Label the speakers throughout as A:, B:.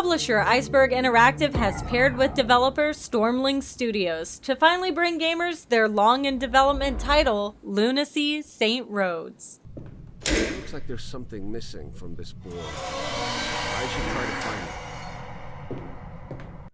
A: Publisher Iceberg Interactive has paired with developer Stormling Studios to finally bring gamers their long-in-development title, Lunacy St. Rhodes.
B: Looks like there's something missing from this board. I should try to find it.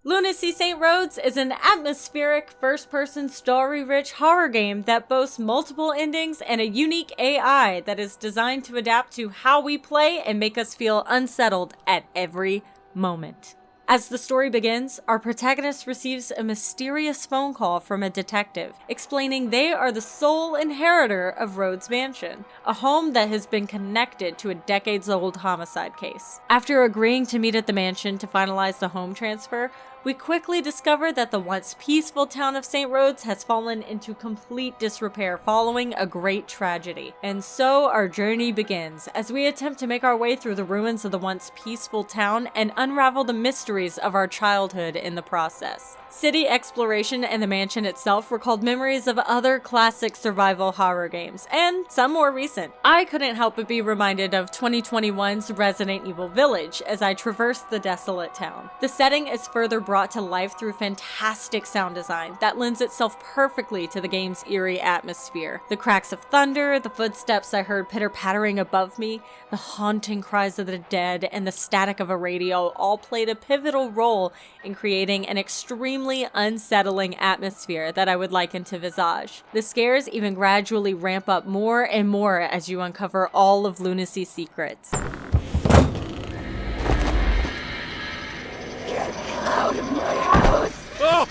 A: Lunacy St. Rhodes is an atmospheric, first-person, story-rich horror game that boasts multiple endings and a unique AI that is designed to adapt to how we play and make us feel unsettled at every moment. As the story begins, our protagonist receives a mysterious phone call from a detective, explaining they are the sole inheritor of Rhodes Mansion, a home that has been connected to a decades-old homicide case. After agreeing to meet at the mansion to finalize the home transfer, we quickly discover that the once peaceful town of St. Rhodes has fallen into complete disrepair following a great tragedy. And so our journey begins as we attempt to make our way through the ruins of the once peaceful town and unravel the mysteries of our childhood in the process. City exploration and the mansion itself recalled memories of other classic survival horror games, and some more recent. I couldn't help but be reminded of 2021's Resident Evil Village as I traversed the desolate town. The setting is further brought to life through fantastic sound design that lends itself perfectly to the game's eerie atmosphere. The cracks of thunder, the footsteps I heard pitter-pattering above me, the haunting cries of the dead, and the static of a radio all played a pivotal role in creating an extremely unsettling atmosphere that I would liken to Visage. The scares even gradually ramp up more and more as you uncover all of Lunacy's secrets.
C: Get out of my house!
B: Oh!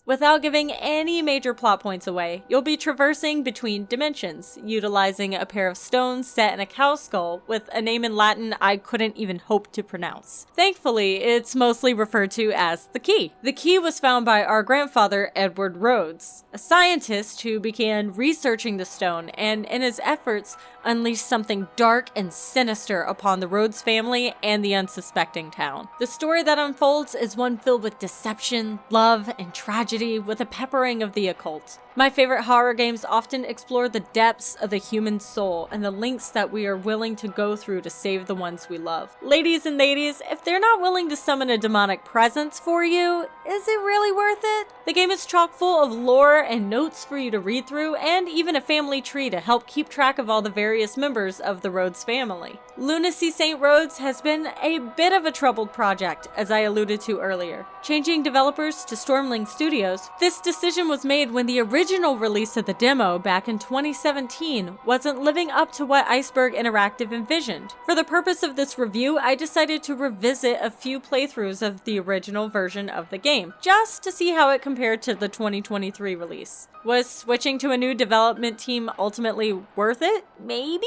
A: Without giving any major plot points away, you'll be traversing between dimensions, utilizing a pair of stones set in a cow skull with a name in Latin I couldn't even hope to pronounce. Thankfully, it's mostly referred to as the Key. The Key was found by our grandfather, Edward Rhodes, a scientist who began researching the stone and, in his efforts, unleashed something dark and sinister upon the Rhodes family and the unsuspecting town. The story that unfolds is one filled with deception, love, and tragedy, with a peppering of the occult. My favorite horror games often explore the depths of the human soul and the lengths that we are willing to go through to save the ones we love. Ladies and ladies, if they're not willing to summon a demonic presence for you, is it really worth it? The game is chock full of lore and notes for you to read through, and even a family tree to help keep track of all the various members of the Rhodes family. Lunacy St. Rhodes has been a bit of a troubled project, as I alluded to earlier. Changing developers to Stormling Studios, this decision was made when the original release of the demo back in 2017 wasn't living up to what Iceberg Interactive envisioned. For the purpose of this review, I decided to revisit a few playthroughs of the original version of the game, just to see how it compared to the 2023 release. Was switching to a new development team ultimately worth it? Maybe?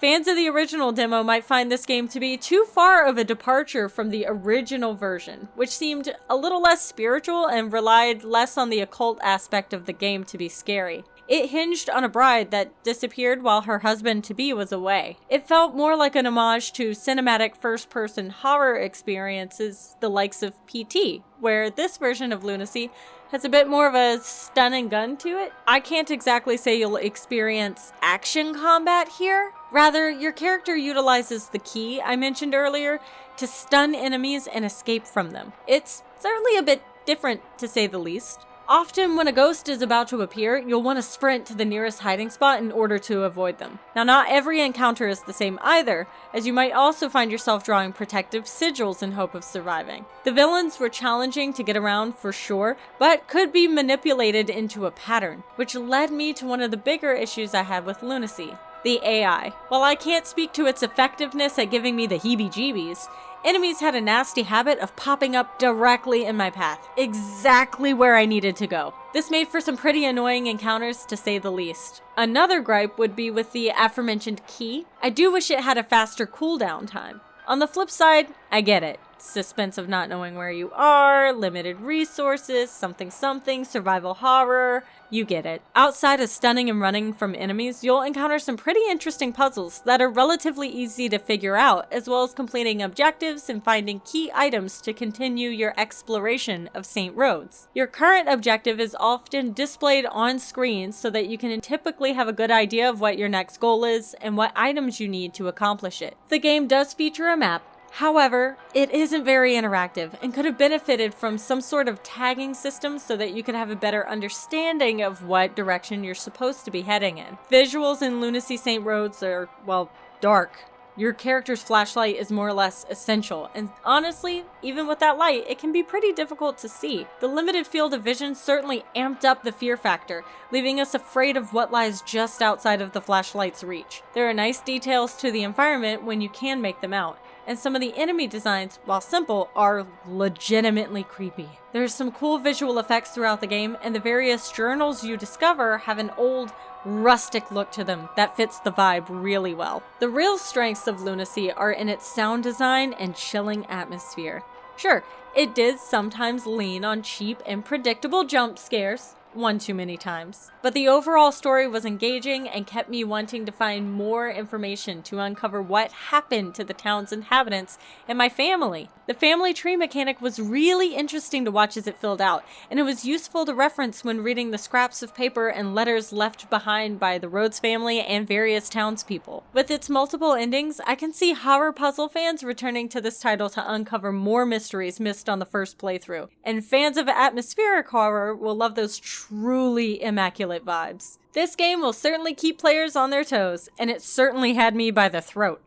A: Fans of the original demo might find this game to be too far of a departure from the original version, which seemed a little less spiritual and relied less on the occult aspect of the game to be scary. It hinged on a bride that disappeared while her husband-to-be was away. It felt more like an homage to cinematic first-person horror experiences, the likes of PT, where this version of Lunacy has a bit more of a stun and gun to it. I can't exactly say you'll experience action combat here. Rather, your character utilizes the key I mentioned earlier to stun enemies and escape from them. It's certainly a bit different, to say the least. Often when a ghost is about to appear, you'll want to sprint to the nearest hiding spot in order to avoid them. Now, not every encounter is the same either, as you might also find yourself drawing protective sigils in hope of surviving. The villains were challenging to get around for sure, but could be manipulated into a pattern, which led me to one of the bigger issues I had with Lunacy: the AI. While I can't speak to its effectiveness at giving me the heebie-jeebies, enemies had a nasty habit of popping up directly in my path, exactly where I needed to go. This made for some pretty annoying encounters, to say the least. Another gripe would be with the aforementioned key. I do wish it had a faster cooldown time. On the flip side, I get it. Suspense of not knowing where you are, limited resources, something, survival horror. You get it. Outside of stunning and running from enemies, you'll encounter some pretty interesting puzzles that are relatively easy to figure out, as well as completing objectives and finding key items to continue your exploration of St. Rhodes. Your current objective is often displayed on screen so that you can typically have a good idea of what your next goal is and what items you need to accomplish it. The game does feature a map, However, it isn't very interactive and could have benefited from some sort of tagging system so that you could have a better understanding of what direction you're supposed to be heading in. Visuals in Lunacy St. Rhodes are, well, dark. Your character's flashlight is more or less essential, and honestly, even with that light, it can be pretty difficult to see. The limited field of vision certainly amped up the fear factor, leaving us afraid of what lies just outside of the flashlight's reach. There are nice details to the environment when you can make them out, and some of the enemy designs, while simple, are legitimately creepy. There's some cool visual effects throughout the game, and the various journals you discover have an old, rustic look to them that fits the vibe really well. The real strengths of Lunacy are in its sound design and chilling atmosphere. Sure, it did sometimes lean on cheap and predictable jump scares, one too many times, but the overall story was engaging and kept me wanting to find more information to uncover what happened to the town's inhabitants and my family. The family tree mechanic was really interesting to watch as it filled out, and it was useful to reference when reading the scraps of paper and letters left behind by the Rhodes family and various townspeople. With its multiple endings, I can see horror puzzle fans returning to this title to uncover more mysteries missed on the first playthrough, and fans of atmospheric horror will love those truly immaculate vibes. This game will certainly keep players on their toes, and it certainly had me by the throat.